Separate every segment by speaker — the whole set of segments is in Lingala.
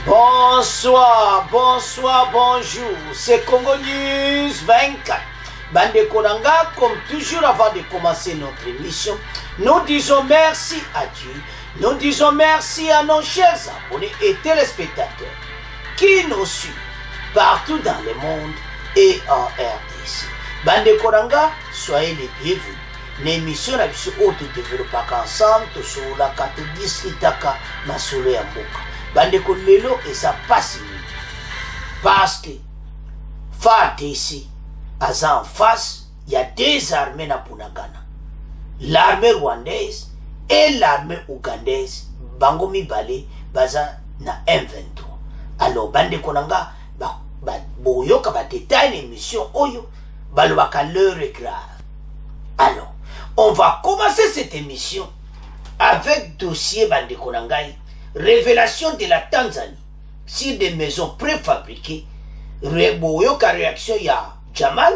Speaker 1: Bonsoir, bonsoir, bonjour. C'est Congo News 24. Bande Konanga, comme toujours avant de commencer notre émission, nous disons merci à Dieu. Nous disons merci à nos chers abonnés et téléspectateurs qui nous suivent partout dans le monde et en RDC. Bande Konanga, soyez les bienvenus. L'émission na biso auto développaka ensemble to sur la carte districtaka masolo ya mboka. Bande ko lelo eza pasi parce que FARDC aza en face, il y a deux armées na Bunagana. L'armée rwandaise et l'armée ougandaise bango mibale baza na M23. Alors bande konanga boyoka ba détail l'émission oyo balobaka l'heure est grave. Alors on va commencer cette émission avec dossier bande konangai. Révélation de la Tanzanie sur des maisons préfabriquées. Boyoka réaction ya Jamal,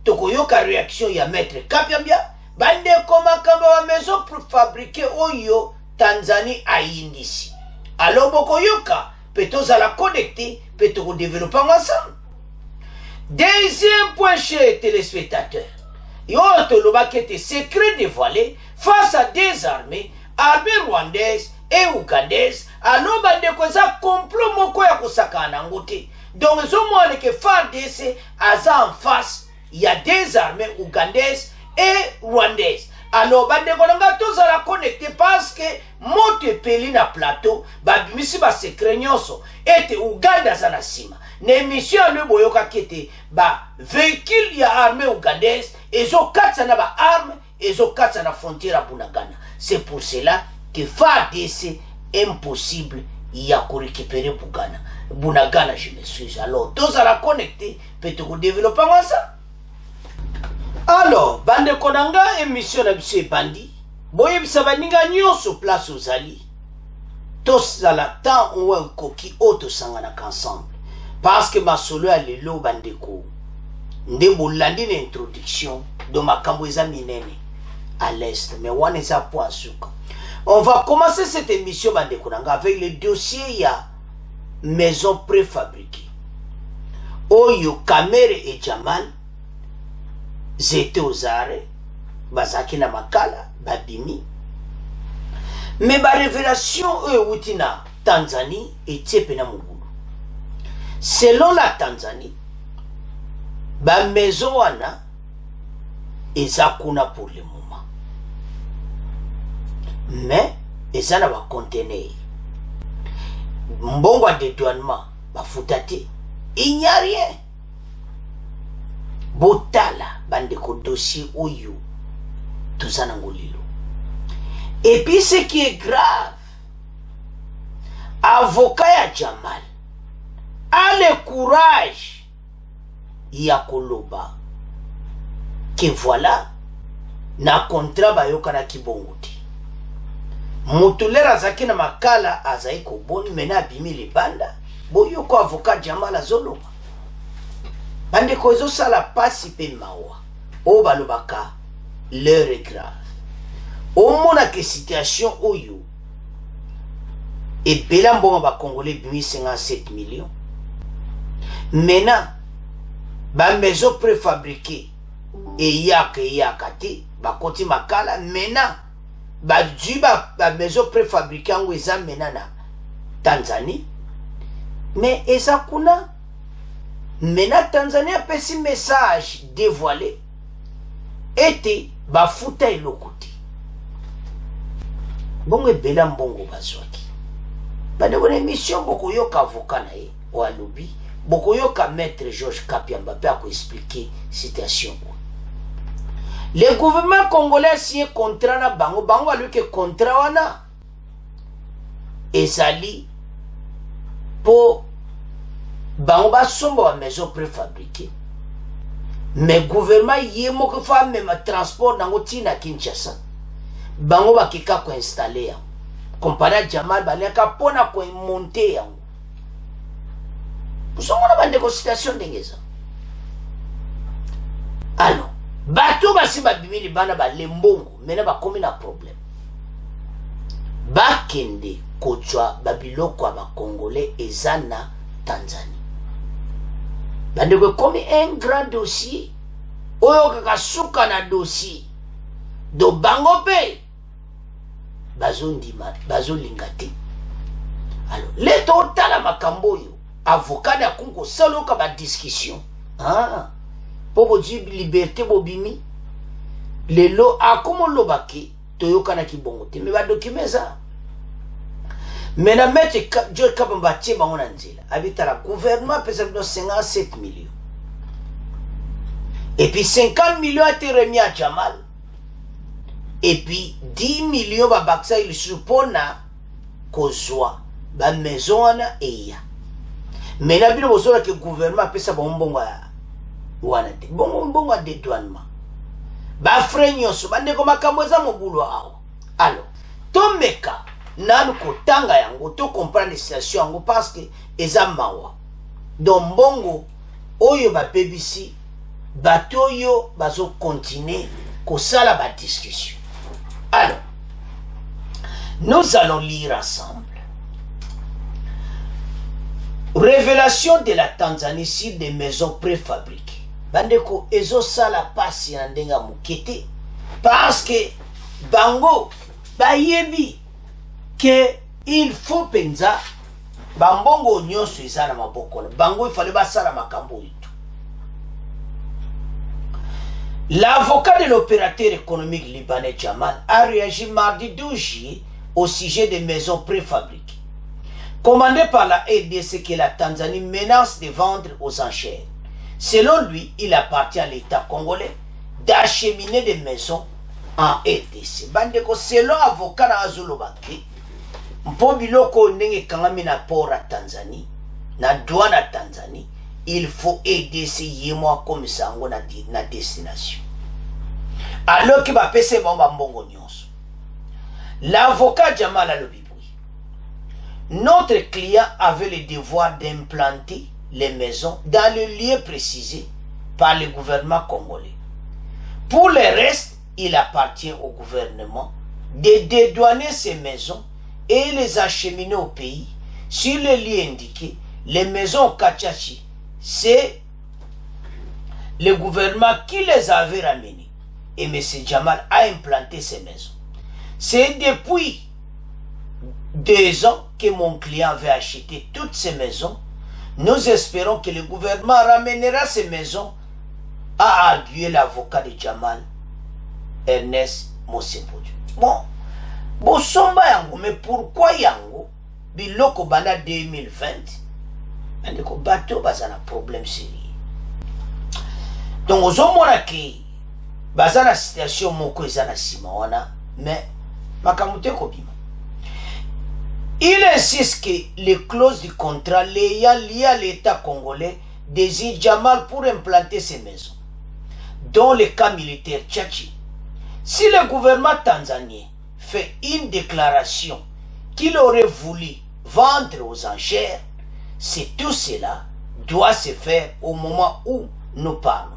Speaker 1: tokoyoka réaction ya Maître Kapiambia. Bande koma kamba wa maison préfabriquée oyo Tanzanie a indisi. Alors bokoyoka peut-on la connecter, peut-on développer ensemble. Deuxième point chez téléspectateurs. Yo toloba kete secret dévoilé face à des armées rwandaises et ougandaise, alors bande koza complot moko ya kosakana ngote. Donc zo moane que FARDC aza en face, il y a des armées ougandaises et rwandaises. Alors bande konanga toza la connecter parce que mote peli na plateau ba bimisi ba secret nyonso ete Uganda za na sima. Ne mission le boyoka kete ba véhicule ya armée ougandaise et zo katsa na ba arme et zo katsa na frontière à Bunagana. C'est pour cela que FARDC impossible il y a qu'on récupérer Bunagana, je me suis. Alors, tous à la connecter, peut-être développer ça. Alors, bande konanga émission na biso bandi. Boye bisabaninga nyonso place aux alliés. Tous à la temps on a un coquille auto sangana ensemble. Parce que ma solo a lelo bande ko. Ndembo landi l'introduction de ma kamboza minene à l'est, mais on est à point suka. On va commencer cette émission bande konanga avec le dossier ya maison préfabriquée. Oyo Kamere et Jamal zete aux arrêts, bazaki na makala, babimi. Mais ba révélation utina Tanzanie et Tchepena Mugulu. Selon la Tanzanie, ba maison wana ezakuna pour le moment. Mais eza na ba conteneur mbongo de douanement ba futate il n'y a rien botala bande ko dossier oyo tozana ngolilo. Et puis ce qui est grave, avocat ya Jamal a le courage ya koloba que voilà na contrat bayoka na kibongote. Mutulera zaki na makala azai ko boni mena bimi libanda boyo ko avocat Jamal azoloba bande ko zo sala pasi pe mawa o balobaka l'heure est grave o mona que situation oyo et bela mbongo ba congolais bimi 57 millions mena ba maison préfabriquée et yakate ba koti makala mena ba maison préfabriquée en Weza menana Tanzanie. Mais eza kuna mena Tanzanie a pesi message dévoilé était ba futa ilokoti. Bongo bela mbongo bazwaki. Ba de bonne émission boko yoka avocat na ye o alobi boko yoka maître Georges Kapiamba pe a ko expliquer situation. Le gouvernement congolais a signé contrat na bango a lu que contrat wana ezali pour bango ba sombo wa maison préfabriquée. Mais gouvernement yemo ko fa même transport nango tina Kinshasa. Bango ba kika ko installer ya. Comparé Jamal baleka pona ko monter ya. Vous savez on a bande consultation d'engeza. Alors bato basi babimili bana ba lembongo mena ba komi na problème bakende kozwa babiloko ba congolais ezana Tanzanie. Bandeko comme un grand dossier oyo kaka suka na dossier do bango pe bazondima bazolinga te. Alors leto otala makambo yo avocat da kunko saloka ba discussion po di liberté bobimi lelo akomo lobaki toyoka na kibongo te me ba documents Mena mette Joe Kabambati Bangon Nzela habite à la gouvernement pèse 57 millions. Et puis 50 millions a été remis à Jamal. Et puis 10 millions ba baksa il suppona kozwa ba maison ana eya. Mena bino bozola que gouvernement pèse bonbongo wana te. Bonbongo a dédouanement. Ba freignoso bande ko makambo za mobulo awo. Alors, tomeka nanu kotanga yango to comprendre les situations yango parce que eza mawa donc bongo oyo ba BBC bato yo bazo continuer kosala ba discussion. Alors nous allons lire ensemble révélation de la Tanzanie sur des maisons préfabriquées. Bandeko ezo sala pasi na ndenga mukete parce que bango bayebi que il faut penza bambongo nyonso ezana maboko bango il fallait basala makambo itu. L'avocat de l'opérateur économique libanais Jamal a réagi mardi 12 juillet au sujet des maisons préfabriquées commandées par la RDC que la Tanzanie menace de vendre aux enchères. Selon lui, il appartient à l'État congolais d'acheminer des maisons en RDC. Bandeko selon avocat na Azulobaki mpo biloko ndenge kangami na port à Tanzanie na douane à Tanzanie il faut aider ces yémois comme ça na destination alors que ba pese bomba mbongo nyonso. L'avocat Jamal Alobiboui, notre client avait le devoir d'implanter les maisons dans le lieu précisé par le gouvernement congolais. Pour le reste, il appartient au gouvernement de dédouaner ces maisons et les acheminer au pays. Sur le lieu indiqué, les maisons Kachachi, c'est le gouvernement qui les avait ramenées. Et M. Jamal a implanté ces maisons. C'est depuis 2 ans que mon client veut acheter toutes ces maisons. Nous espérons que le gouvernement ramènera ces maisons, a argué l'avocat de Jamal, Ernest Mosepodio. Bon, somba yango, mais pourquoi yango? Biloko bana 2020, andeko bateau bazana problème sérieux. Donc, aux hommes qui bazana situation moko ezana simawana, mais makamute kobima. Il insiste que les clauses du contrat l'ayant lié à l'État congolais désignent Jamal pour implanter ces maisons, dont le cas militaire Tchachi. Si le gouvernement tanzanien fait une déclaration qu'il aurait voulu vendre aux enchères, c'est tout cela doit se faire au moment où nous parlons.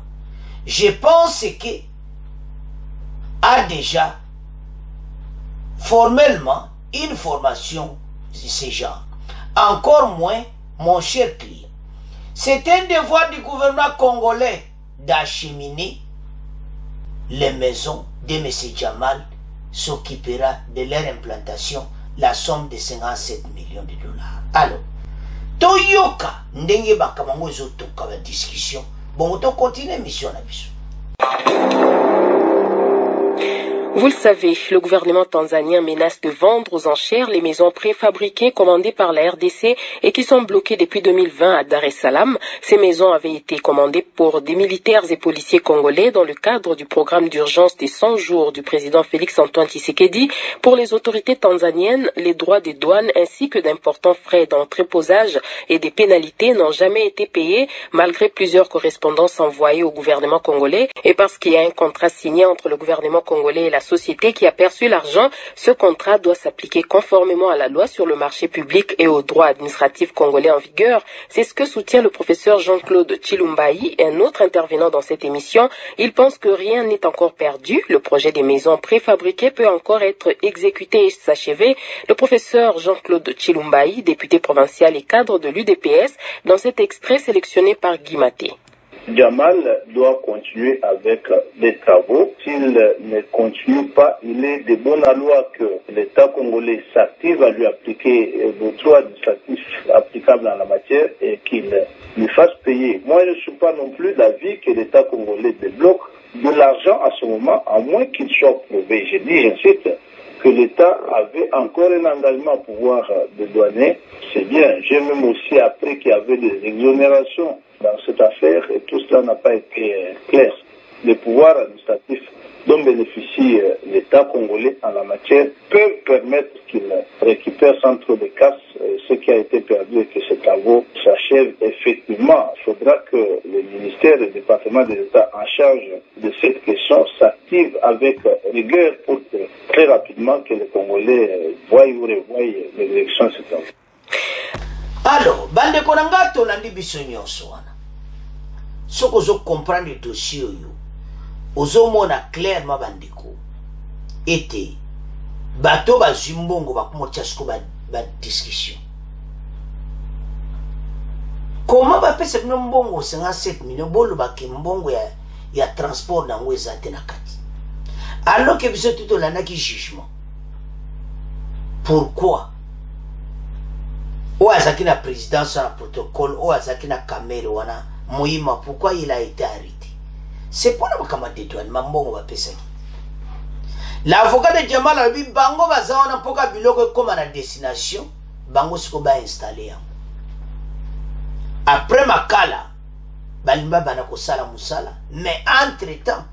Speaker 1: Je pense que a déjà formellement une formation de ce genre. Encore moins, mon cher client. C'est un devoir du gouvernement congolais d'acheminer les maisons de M. Jamal s'occupera de leur implantation, la somme de 57 millions de dollars. Alors, Toyoka, ndenge bakamango ezotoka ba discussion. Bon, on continue mission na biso.
Speaker 2: Vous le savez, le gouvernement tanzanien menace de vendre aux enchères les maisons préfabriquées commandées par la RDC et qui sont bloquées depuis 2020 à Dar es Salaam. Ces maisons avaient été commandées pour des militaires et policiers congolais dans le cadre du programme d'urgence des 100 jours du président Félix-Antoine Tshisekedi. Pour les autorités tanzaniennes, les droits des douanes ainsi que d'importants frais d'entreposage et des pénalités n'ont jamais été payés malgré plusieurs correspondances envoyées au gouvernement congolais et parce qu'il y a un contrat signé entre le gouvernement congolais et la société qui a perçu l'argent. Ce contrat doit s'appliquer conformément à la loi sur le marché public et au droit administratif congolais en vigueur. C'est ce que soutient le professeur Jean-Claude Chilumbayi, un autre intervenant dans cette émission. Il pense que rien n'est encore perdu. Le projet des maisons préfabriquées peut encore être exécuté et s'achever. Le professeur Jean-Claude Chilumbayi, député provincial et cadre de l'UDPS, dans cet extrait sélectionné par Guy Maté.
Speaker 3: Jamal doit continuer avec les travaux. S'il ne continue pas, il est de bonne loi que l'État congolais s'active à lui appliquer le droit administratif applicable en la matière et qu'il lui fasse payer. Moi, je ne suis pas non plus d'avis que l'État congolais débloque de l'argent à ce moment, à moins qu'il soit prouvé. Je dis, j'insiste, que l'État avait encore un engagement à pouvoir dédouaner. C'est bien. J'ai même aussi appris qu'il y avait des exonérations dans cette affaire et tout cela n'a pas été clair. Les pouvoirs administratifs dont bénéficie l'État congolais en la matière peuvent permettre qu'il récupère sans trop de casse ce qui a été perdu et que ces travaux s'achèvent effectivement. Il faudra que le ministère et le département de l'État en charge de cette question s'activent avec rigueur pour que très rapidement que les Congolais voient ou revoient les élections cette année.
Speaker 1: Alors, bande konanga tolandi biso nyonso wana. Soko zo comprendre le dossier yo. Ozomona clairement bandeko. Ete bato ba zimbongo bakumotia siko ba discussion. Comment ba pesa bino mbongo 57 millions bolo ba ke mbongo ya transport na ngweza te na kati. Alors que biso tout olanda ki jugement. Pourquoi? Ouazaki na présidence na protocole, ouazaki na caméra wana Moïma, pourquoi il a été arrêté? C'est pour la makama de douane, mambongo ba pesaki. L'avocat de Jamal a dit bango bazawana poka biloko comme à la destination, bango siko ba installé. Après makala, balimba banako sala musala, mais entre-temps,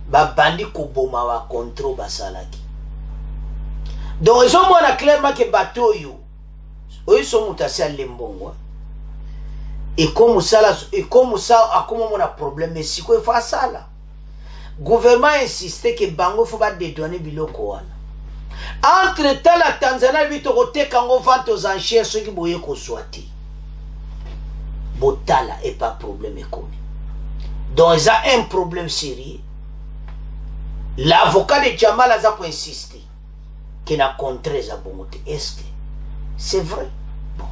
Speaker 1: ba bandi ko boma wa contrôle basalaki. Donc ils ont montré clairement que bateau yo ils sont mutassi à lembongo et comme ça a comme on a problème mais si quoi fait ça là gouvernement insistait que bango faut pas dédouaner biloko wana entre temps la Tanzanie lui torote kango vente aux enchères ceux qui boye ko swati botala et pas problème économique donc ils a un problème sérieux l'avocat de Jamal a ko insister qu'il a contré za bongote est-ce que c'est vrai? Bon.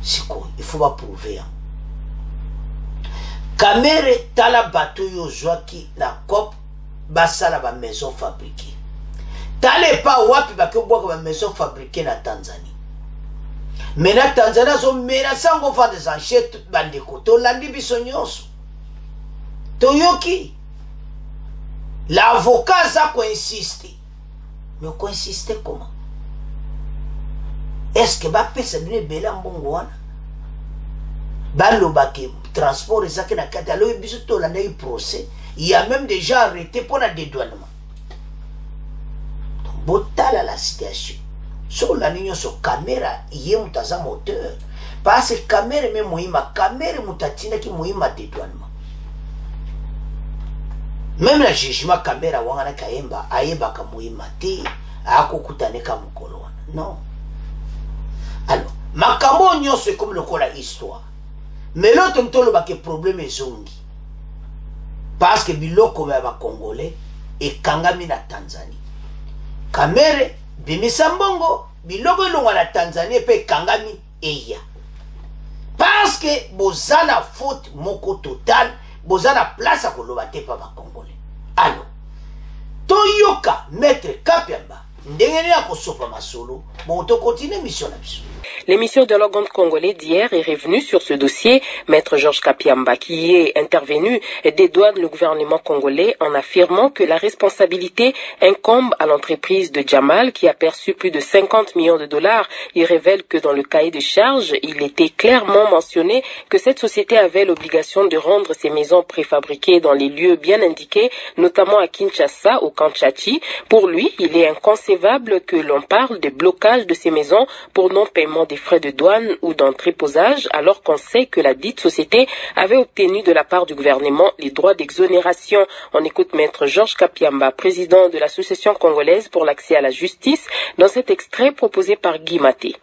Speaker 1: C'est quoi? Il faut pas prouver. Hein. Kamere tala bateau yo joaki na cop basala ba maison fabriquée. Tale pas wapi ba ke boka ba maison fabriquée na Tanzanie. Mais na Tanzanie so menace ngo fa des enchères tout bandeko to landi biso nyonso. To yoki. L'avocat ça ko insister. Mais ko insister comment? Est-ce que ba pesa bine bela mbongo wana baloba ke transport ezaki na kati alo biso to landa yi procès il y a même déjà arrêté pour la dédouanement donc botala la situation so la niño so caméra yé mutaza moteur parce que caméra même muhima caméra mutatina ki muhima dédouanement même la jugement caméra wangana kayemba ayeba ka muhima te akokutane ka mukolo wana non. Alors, makambo nyonso comme le kola histoire. Mais l'autre ntolo ba ke problème ezongi. Parce que biloko ba Congolais et kangami na Tanzanie. Kamere bimisa mbongo biloko elonga na Tanzanie pe kangami eya. Parce que bozana faute moko total, bozana place à koloba te pa ba Congolais. Alors, toyoka maître Kapiamba ndengeni ya kosopa masolo, bon to continue mission na biso.
Speaker 2: L'émission de l'organe congolais d'hier est revenue sur ce dossier. Maître Georges Kapiamba, qui est intervenu, dédouane le gouvernement congolais en affirmant que la responsabilité incombe à l'entreprise de Jamal, qui a perçu plus de 50 millions de dollars. Il révèle que dans le cahier de charges, il était clairement mentionné que cette société avait l'obligation de rendre ses maisons préfabriquées dans les lieux bien indiqués, notamment à Kinshasa, au Kanchachi. Pour lui, il est inconcevable que l'on parle de blocage de ces maisons pour non-paiement des des frais de douane ou d'entreposage, alors qu'on sait que la dite société avait obtenu de la part du gouvernement les droits d'exonération. On écoute Maître Georges Kapiamba, président de l'Association congolaise pour l'accès à la justice, dans cet extrait proposé par Guy Maté.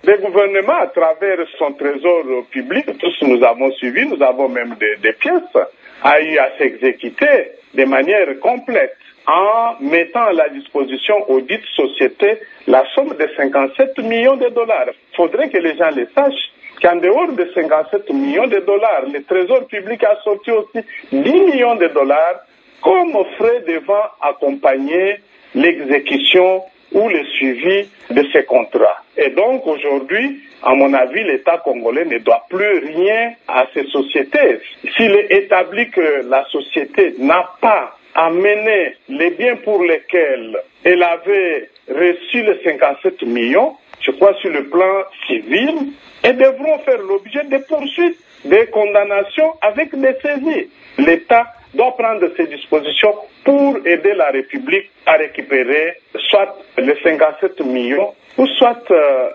Speaker 4: Le gouvernement, à travers son trésor public, tous nous avons suivi, nous avons même des pièces, a eu à s'exécuter de manière complète en mettant à la disposition aux dites sociétés la somme de 57 millions de dollars. Il faudrait que les gens le sachent qu'en dehors de 57 millions de dollars, le trésor public a sorti aussi 10 millions de dollars comme frais devant accompagner l'exécution ou le suivi de ces contrats. Et donc aujourd'hui, à mon avis, l'État congolais ne doit plus rien à ces sociétés. S'il est établi que la société n'a pas amené les biens pour lesquels elle avait reçu les 57 millions, je crois sur le plan civil, elles devront faire l'objet de poursuites, des condamnations avec des saisies. L'État doit prendre ses dispositions pour aider la République à récupérer soit les 57 millions ou soit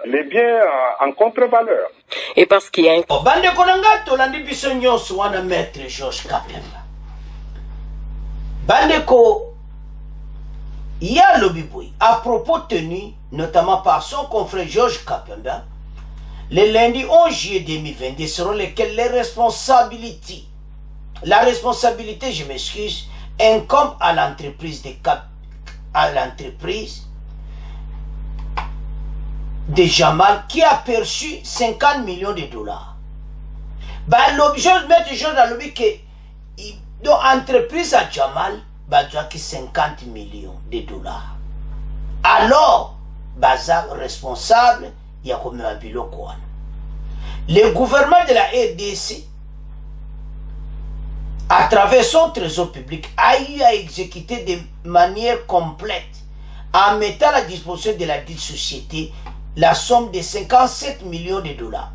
Speaker 4: les biens en contre-valeur.
Speaker 2: Et parce qu'il y a un...
Speaker 1: Bande Konanga, Tolandi Bissonyo, Swana Maître Georges Kapiamba. Bandeko, il y a l'Obiboui, à propos tenu notamment par son confrère Georges Kapiamba, le lundi 11 juillet 2022 seront lesquels les responsabilités. La responsabilité, je m'excuse, incombe à l'entreprise de Jamal qui a perçu 50 millions de dollars. L'objet de mettre Georges dans l'objet que l'entreprise à Jamal a 50 millions de dollars. Alors, Baza responsable, il y a comme un bilan. Le gouvernement de la RDC, à travers son trésor public, a eu à exécuter de manière complète, en mettant à la disposition de la dite société la somme de 57 millions de dollars.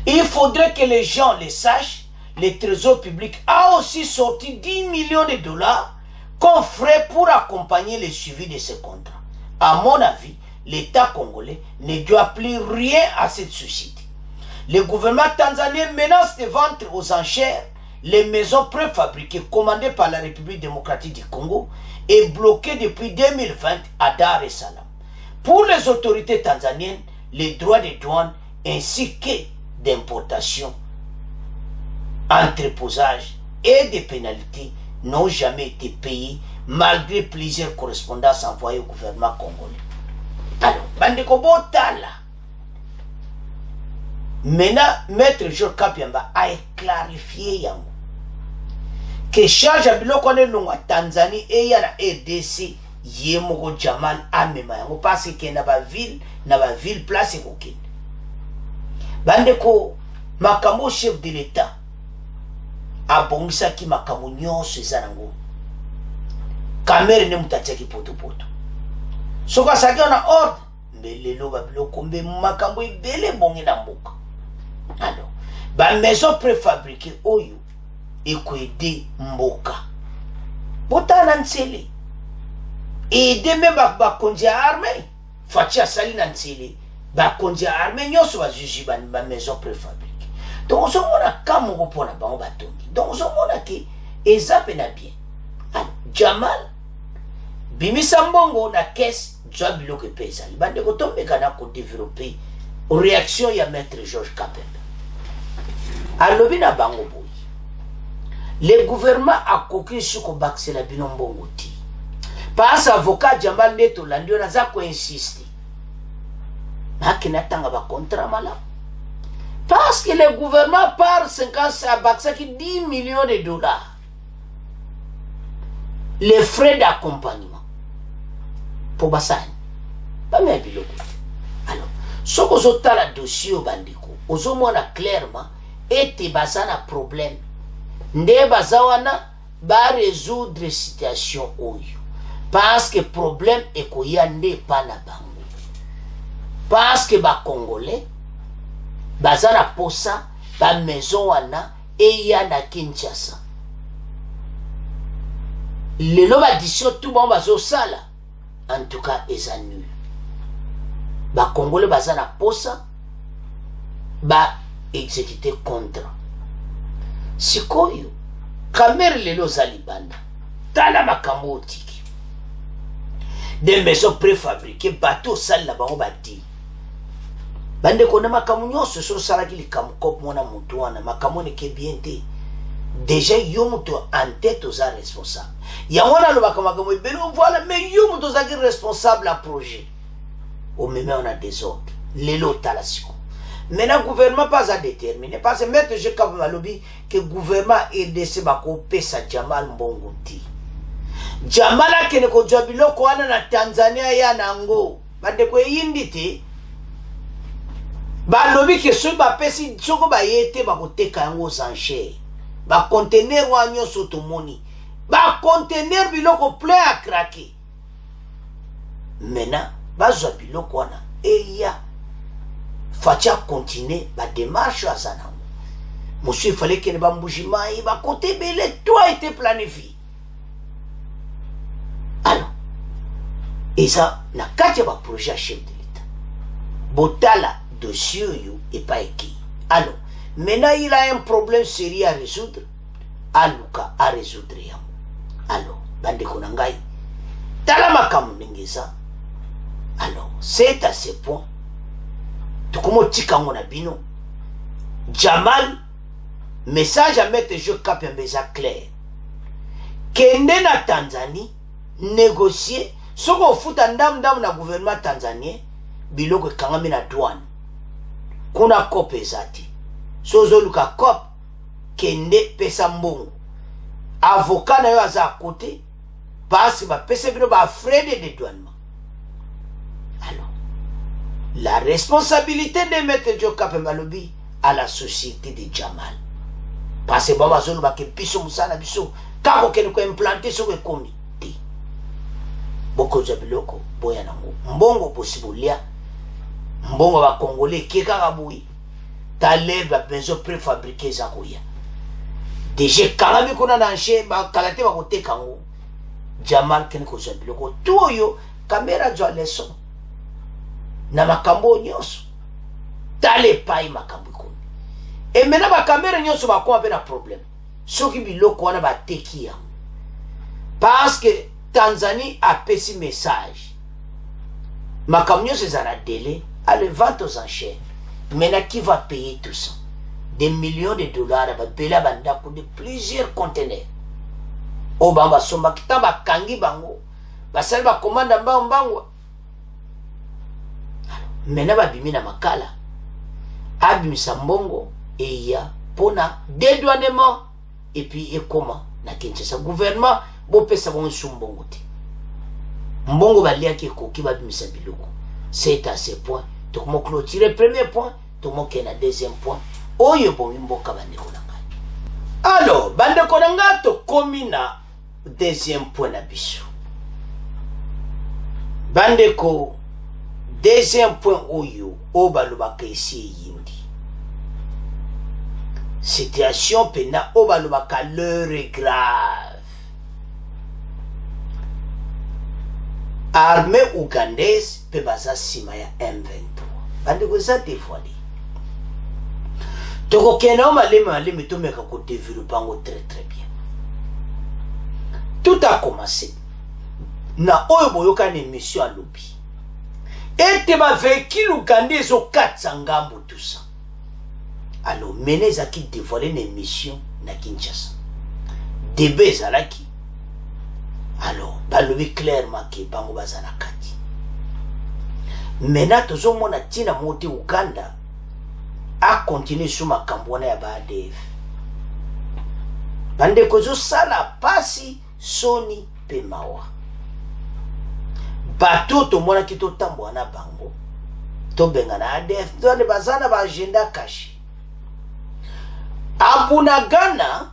Speaker 1: Il faudrait que les gens le sachent, le trésor public a aussi sorti 10 millions de dollars qu'on ferait pour accompagner le suivi de ce contrat. À mon avis, l'État congolais ne doit plus rien à cette société. Le gouvernement tanzanien menace de vendre aux enchères les maisons préfabriquées commandées par la République démocratique du Congo et bloquées depuis 2020 à Dar es Salaam. Pour les autorités tanzaniennes, les droits de douane ainsi que d'importation, entreposage et des pénalités n'ont jamais été payés malgré plusieurs correspondances envoyées au gouvernement congolais. Alors, Bandeko Botala, maintenant, Maître Georges Kapiamba a clarifié yango que charge à bilo kone longa Tanzanie et ya na RDC yemoko Jamal amema yango parce que na ba ville place kokende. Bandeko makambo chef de l'État abongisa ki makambo nyonso eza nango. Kamere ne mutatiaki poto. Soka saki na ordre mbelelo ba biloko mbe makambo ibele bongi na mboka. Alors, ba maison préfabriquée oyo ekwede mboka. Botana ntsele. Ede me ba konji armée. Fatia sali na ntsele. Ba konji armée nyonso ba juji ba maison préfabriquée. Donc on se mona kamoko pona bango batongi. Donc on se mona ke ezape na bien. Alors, Jamal bimisa mbongo na caisse jwa biloko pesa. Bande ko tombe kana ko développer réaction ya Maître Georges Kapiamba. Alobi na bango boy. Le gouvernement a coqué sur ko bakse la bilombongo ti. Pas avocat Jamal Neto landio na za ko insister. Makina tanga ba contrat mala. Parce que le gouvernement par 50 à baksa qui 10 millions de dollars. Les frais d'accompagnement. Pour Bassani. Pas même biloko. Alors, ce que vous avez le dossier au bandiko, vous avez clairement été basana problème. Nde bazawana ba résoudre situation oyo. Parce que problème est qu'il y a pas na bango. Parce que ba Congolais bazana posa ba maison wana et ya na Kinshasa. Le loba disio tout bon bazo sala. En tout cas, ils annulent. ba congolais baza na posa ba exécuter contrat sikoyo kamere lelo za libanda tala makambo otiki des maisons préfabriquées bateau sale na bango badi bande kona makambo nyonso so salaki likambo kop mona mutu wana makambo ne ke bien te déjà yo mutu en tête oza responsable yango nalobaka makambo ebele voilà mais yo mutu ozaki responsable à projet omeme on a désordre lelo tala siko maintenant gouvernement pas à déterminer parce que maître je quand malobi que gouvernement RDC bako pesa Jamal Mbongo ti Jamal akene ko jabilo ko ana na Tanzania ya nango bande ko yindi te balobi ke so ba pesi soko ba yete ba ko teka yango sanche ba conteneur wa nyoso to moni ba conteneur biloko plein à craquer maintenant ba zo biloko wana eya facha continuer ba démarche à Zanango. Monsieur, il fallait qu'il y ait un bougement, il va compter, mais tout a été planifié. Alors, et ça, na kati ba projet chef de l'État. Botala dossier yo et pas écrit. Alors, maintenant il a un problème sérieux à résoudre. Aluka à résoudre yango. Alors, bande konangai. Tala makamu ngeza. Alors, c'est à ce point. Tukumo tikango na bino. Jamal, message à mettre je cap un message clair. Kende na Tanzanie, négocier, soko futa ndam na gouvernement tanzanien, biloko kangami na douane. Kuna kope ezati. Sozo luka kop, kende pesa mbongo. Avocat na yo aza à côté, parce ba pesa bino ba frais de dédouanement. Alors, la responsabilité de mettre Joe Kapembalobi à la société de Jamal. Parce que Baba Zolo ba ke biso musana biso kako kene ko implanter so ko komi ti. Boko jabiloko boya nango. Mbongo possible mbongo ba congolais keka kabui. Taler ba benzo préfabriqué za koya. Déjà kalabi kona na nche ba kalate ba ko tekango. Jamal kene ko jabiloko tuyo caméra jo leçon. Na makambo nyonso tale pai makambo ko et maintenant ba caméra nyonso ba ko na problème soki biloko wana ba teki ya parce que Tanzanie a pesi message makambo nyonso za na délai à le vente aux enchères. Maintenant qui va payer tout ça? Des millions de dollars ba bela banda ko de plusieurs conteneurs o bamba somba kitaba kangi bango ba sala ba commande mbangwa. Maintenant babimi na makala abimisa mbongo et ya pona dédouanement et puis et comment na Kinshasa gouvernement bo pesa bon sumbongo te mbongo balia ki koki babimisa biloko. C'est à ce point to mo clôturer premier point to mo kena deuxième point oyo bo mboka bande konanga. Alors bande konanga to komina deuxième point na biso bande ko. Deuxième point oyo obalobaka ici yindi. Situation pena obalobaka l'heure est grave. Armée ougandaise pe baza sima ya M23. Bande ko za dévoilé. Toko kena malema to meka ko développer ngo très bien. Tout a commencé. Na oyo boyoka une mission à lobby. Et te ma véhicule ougandais au 400 ngambo tout ça. Alors menez à qui dévoiler une mission na Kinshasa. Débé zalaki. Alors balobi clairement que bango bazana kati. Maintenant tozo mona tina monte Uganda a continuer sur ma cambona ya ba ADF. Bande kozo sala pasi Sony pe mawa. Bato to mona ki to tambo na bango to benga na ADF to ne bazana ba agenda caché abuna Ghana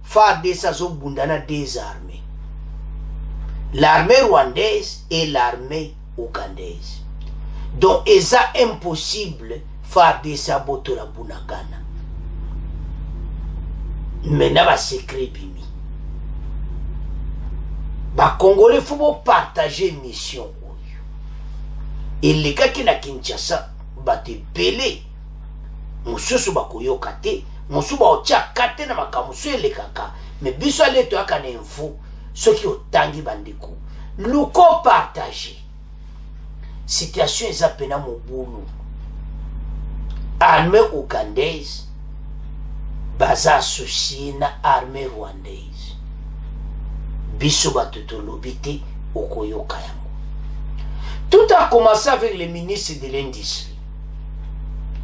Speaker 1: fa desa zo bundana des armées, l'armée rwandaise et l'armée ougandaise. Donc eza impossible fa desa boto la buna Ghana mena ba secret bimi. Ba Congolais faut partager mission. elekaki na Kinshasa bato ebele mosusu bakoyoka te mosusu baotia kate na makambo mosusu elekaka me biso ale toyaka na info soki otangi bandeko luko partage situation eza pena mobulu armée ougandaise baza associé na armée rwandaise biso bato tolobi te okoyoka yango. Tout a commencé avec le ministre de l'Industrie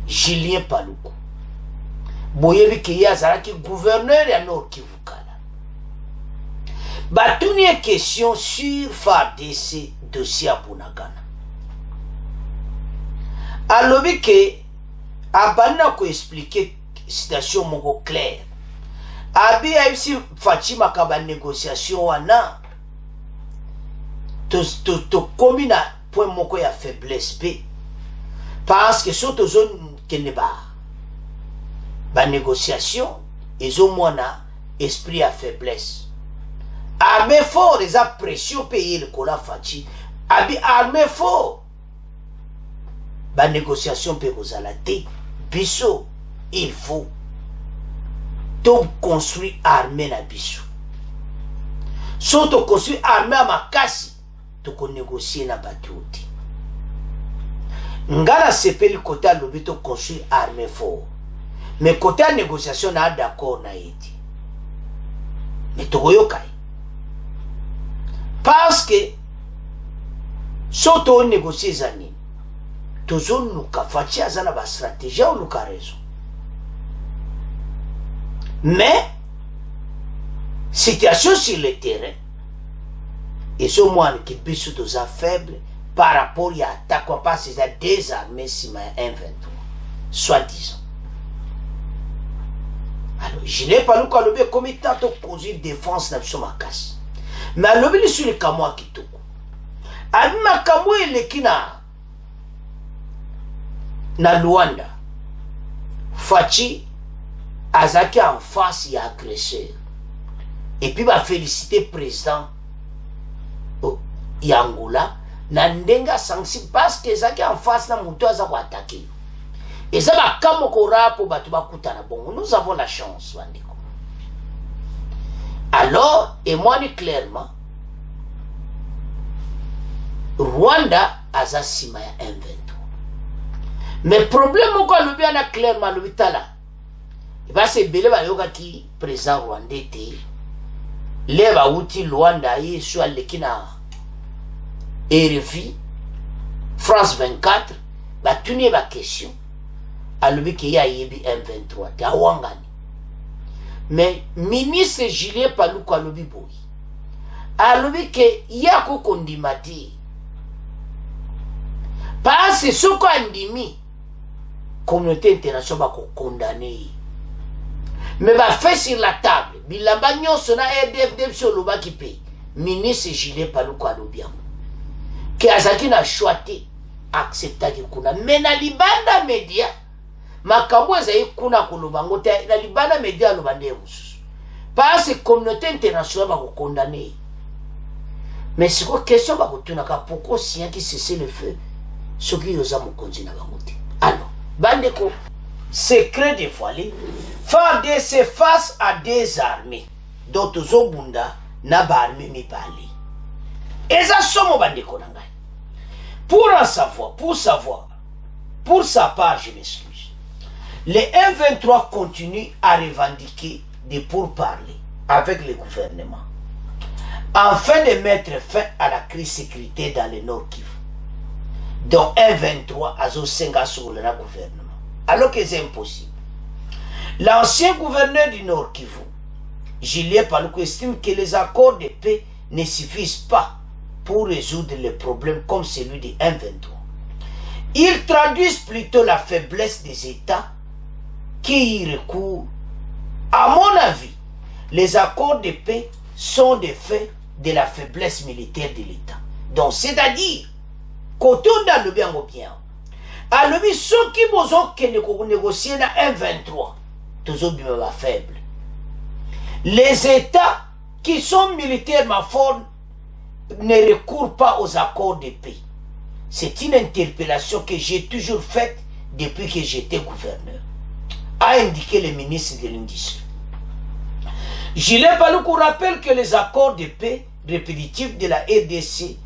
Speaker 1: Julien Paluku boyebi ke ye azalaki gouverneur ya Nord Kivu kala batuni ye question sur FARDC dossier ya Bunagana alobi ke abandi na koexplike situation moko claire abi ayebisi Fatimaka banégociation wana tokomi na point moko ya faiblesse pe parce que so tozokende banégociation ezomona esprit ya faiblesse armée fort eza pression pe ye likola Faci abi armée fort banégociation pe kozala te biso il faut to construire armée na biso so to construire armée à makasi to ko négocier na bato te ngala sepeli côté alobi to construire armée fort mais côté à négociation na d'accord na yeti mais to koyoka parce que so to négocier zani tozoluka Faci aza na ba stratégie oluka raison mais situation sur le terrain et ce mois qui biso toza faible par rapport à attaque on passe à des armées si ma 1-23 soi-disant. Alors je n'ai pas lu qu'à l'objet comme étant opposé défense na biso makasi mais l'objet sur le kamwa kitoko ami makambo eleki na Luanda Faci azaki en face ya agresseur et puis va féliciter président Yangola na ndenga sanksi parce que ezaki en face na muto aza ko attaquer eza ba kamo ko rapo batu bakutana bongo nous avons la chance bandiko alors et moi ni clairement Rwanda aza sima ya M23 mais problème ko lobi ana clairement lobi tala va se bele ba yoka ki président rwandais te le ba uti Rwanda yesu alekina RFI France 24 ba tuni ba question alobi ke ya yebi M23 ta wangani mais ministre Julien Paluku alobi boyi alobi ke ya ko kondimati parce soko andimi communauté internationale ba ko condamner mais va faire sur la table bilamba nyonso na RDF sur le baki pe ministre Julien Paluku alobi que azaki na choité acceptaki kuna mais na libanda media makambo ezai kuna kolobango te na libanda media lobande mususu parce que communauté internationale ba ko condamner mais c'est quoi question ba ko tuna ka pourquoi sien qui cesser le feu ce qui yoza mokonzi na bango te alors bandeko secret dévoilé FARDC face à des armées dont Zobunda na ba armée mibali eza somo bandeko na ngai pour sa part je m'excuse les M23 continuent à revendiquer des pourparlers avec le gouvernement afin de mettre fin à la crise sécuritaire dans le Nord Kivu dont M23 a zosenga sur le gouvernement alors que c'est impossible. L'ancien gouverneur du Nord Kivu Julien Paluku estime que les accords de paix ne suffisent pas pour résoudre les problèmes comme celui de M23. Ils traduisent plutôt la faiblesse des États qui y recourent. À mon avis, les accords de paix sont des faits de la faiblesse militaire de l'État. Donc, c'est-à-dire, quand on a le bien au bien, à l'objet, ceux qui vont négocier dans M23, toujours bien faible. Les États qui sont militairement forts ne recourent pas aux accords de paix. c'est une interpellation que j'ai toujours faite depuis que j'étais gouverneur, a indiqué le ministre de l'Industrie. Julien Paluku rappelle que les accords de paix répétitifs de la RDC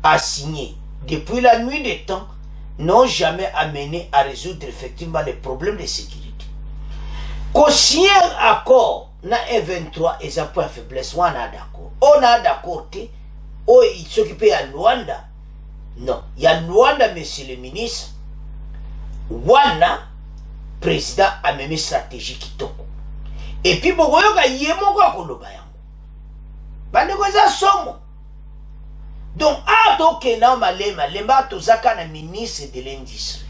Speaker 1: a signé depuis la nuit des temps n'ont jamais amené à résoudre effectivement les problèmes de sécurité. Qu'aussi un accord na M23 et un point faiblesse, on a d'accord. On a d'accord que il s'occupe à Luanda. Non, il y a Luanda, monsieur le ministre. Wana, président a même stratégie qui toko. Et puis, bon, il y a mon gars qu'on a somo. Donc, à Tokena Malema, Lemba Tozaka na ministre de l'Industrie.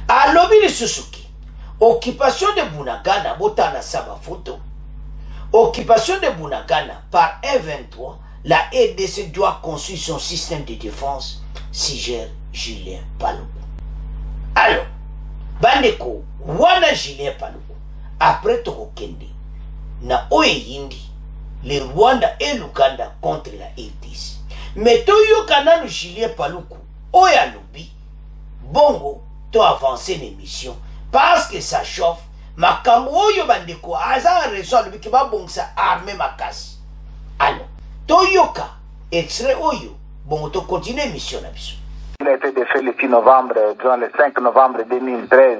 Speaker 1: À Lobi de Suzuki, occupation de Bunagana, Botana Saba Photo. Occupation de Bunagana par M23, la RDC doit construire son système de défense, si gère Julien Paluku. Alors, Bandeko, Wana Julien Paluku, après Tokokende, na Oyindi, le Rwanda et l'Ouganda contre la RDC. Mais Toyo Kananu Julien Paluku, Oya Lubi, Bongo, to avancer l'émission, parce que ça chauffe. Makambo Oyo Bandeko, Aza raison, le Bikiba Bongsa armé ma casse. Alors, Toyoka, extrait Oyo, bon, to continue l'émission.
Speaker 5: Il a été défait le 6 novembre, durant le 5 novembre 2013.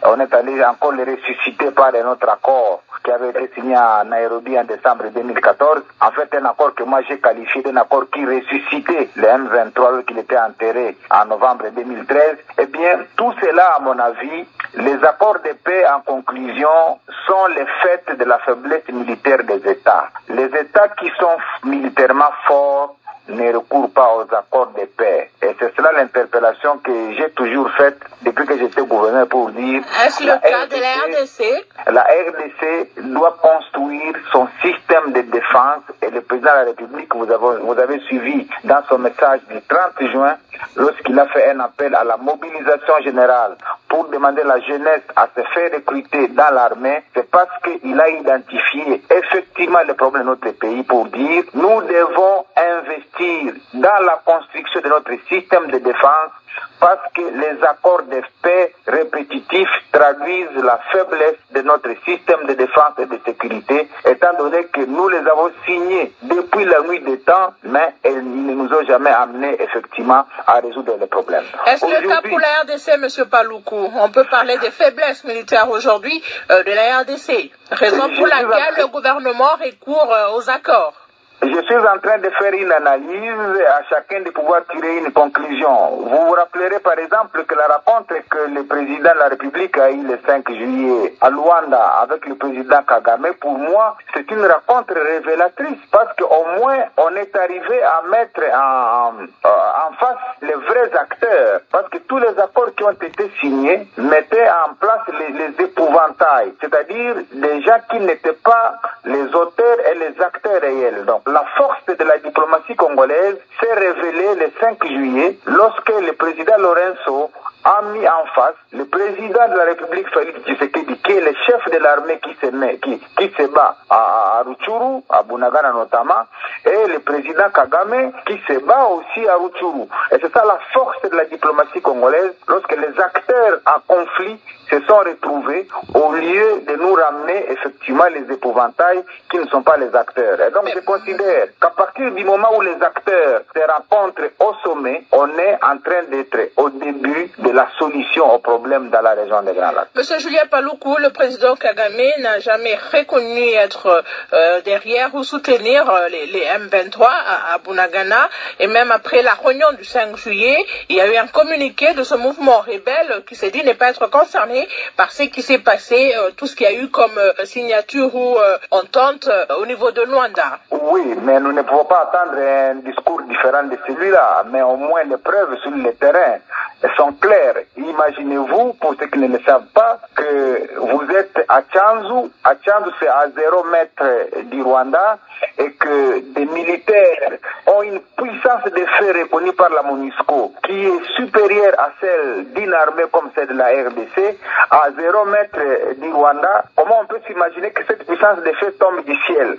Speaker 5: On est allé encore le ressusciter par un autre accord qui avait été signé à Nairobi en décembre 2014. En fait, un accord que moi j'ai qualifié d'un accord qui ressuscitait le M23 qu'il était enterré en novembre 2013. Eh bien, tout cela, à mon avis, les accords de paix en conclusion sont les faits de la faiblesse militaire des États. Les États qui sont militairement forts ne recourent pas aux accords de paix. Et c'est cela l'interpellation que j'ai toujours faite depuis que j'étais gouverneur pour dire...
Speaker 6: Est-ce le cas de la RDC?
Speaker 5: La RDC doit construire son système de défense et le président de la République, vous avez suivi dans son message du 30 juin, lorsqu'il a fait un appel à la mobilisation générale pour demander à la jeunesse à se faire recruter dans l'armée, c'est parce qu'il a identifié effectivement les problèmes de notre pays pour dire nous devons investir dans la construction de notre système de défense parce que les accords de paix répétitifs traduisent la faiblesse de notre système de défense et de sécurité, étant donné que nous les avons signés depuis la nuit des temps, mais ils ne nous ont jamais amenés effectivement à résoudre les problèmes.
Speaker 6: Est-ce le cas pour la RDC, M. Paluku? On peut parler des faiblesses militaires aujourd'hui de la RDC, raison pour laquelle le gouvernement recourt aux accords.
Speaker 5: Je suis en train de faire une analyse à chacun de pouvoir tirer une conclusion. Vous vous rappellerez par exemple que la rencontre que le président de la République a eue le 5 juillet à Luanda avec le président Kagame, pour moi, c'est une rencontre révélatrice parce qu'au moins on est arrivé à mettre en face les vrais acteurs. Parce que tous les accords qui ont été signés mettaient en place les épouvantails, c'est-à-dire les gens qui n'étaient pas les auteurs et les acteurs réels. Donc, la force de la diplomatie congolaise s'est révélée le 5 juillet lorsque le président Lorenzo a mis en face le président de la République Félix Tshisekedi, qui est le chef de l'armée qui se bat à Rutshuru, à Bunagana notamment, et le président Kagame qui se bat aussi à Rutshuru. Et c'est ça la force de la diplomatie congolaise, lorsque les acteurs en conflit se sont retrouvés au lieu de nous ramener effectivement les épouvantails qui ne sont pas les acteurs. Et donc je considère qu'à partir du moment où les acteurs se rencontrent au sommet, on est en train d'être au début de la solution aux problèmes dans la région des Grands Lacs.
Speaker 6: Monsieur Julien Paluku, le président Kagame n'a jamais reconnu être derrière ou soutenir les M23 à Bunagana. Et même après la réunion du 5 juillet, il y a eu un communiqué de ce mouvement rebelle qui s'est dit ne pas être concerné par ce qui s'est passé, tout ce qu'il y a eu comme signature ou entente au niveau de Luanda.
Speaker 5: Oui, mais nous ne pouvons pas attendre un discours différent de celui-là, mais au moins les preuves sur le terrain sont claires. Imaginez-vous, pour ceux qui ne le savent pas, que vous êtes à Tchanzu c'est à 0 mètre du Rwanda, et que des militaires ont une puissance de feu reconnue par la MONUSCO qui est supérieure à celle d'une armée comme celle de la RDC, à 0 mètre du Rwanda, comment on peut s'imaginer que cette puissance de feu tombe du ciel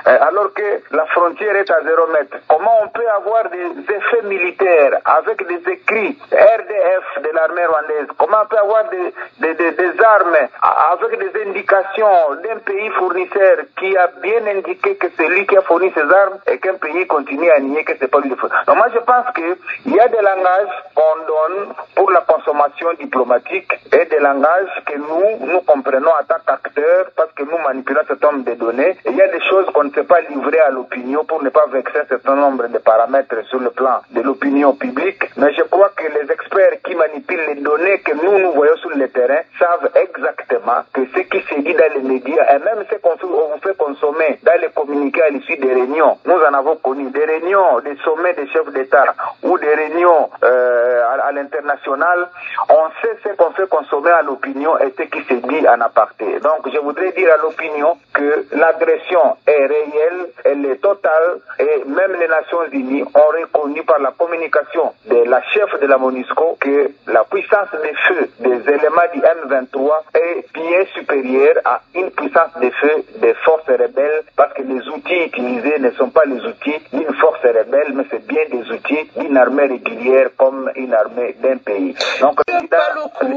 Speaker 5: alors que la frontière est à 0 mètre? Comment on peut avoir des effets militaires avec des écrits RDF de l'armée rwandaise? Comment on peut avoir des armes avec des indications d'un pays fournisseur qui a bien indiqué que c'est lui qui a fourni ces armes, et qu'un pays continue à nier que c'est pas lui le fournisseur? Donc moi je pense qu'il y a des langages qu'on donne pour la consommation diplomatique et des langages que nous comprenons en tant qu'acteurs parce que nous manipulons un certain nombre de données, et il y a des choses qu'on ne sait pas livrer à l'opinion pour ne pas vexer un certain nombre de paramètres sur le plan de l'opinion publique. Mais je crois que les experts qui manipulent les données que nous voyons sur le terrain savent exactement que ce qui se dit dans les médias et même ce qu'on vous fait consommer dans les communiqués à l'issue des réunions, nous en avons connu des réunions, des sommets des chefs d'État ou des réunions à l'international, on sait ce qu'on fait consommer à l'opinion et ce qui se dit en aparté. Donc je voudrais dire à l'opinion que l'agression est réelle, elle est totale, et même les Nations Unies ont reconnu par la communication de la chef de la MONUSCO que la puissance de feu des éléments du M23 est bien supérieure à une puissance de feu des forces rebelles, parce que les outils utilisés ne sont pas les outils d'une force rebelle, mais c'est bien des outils d'une armée régulière comme une armée d'un pays. Donc le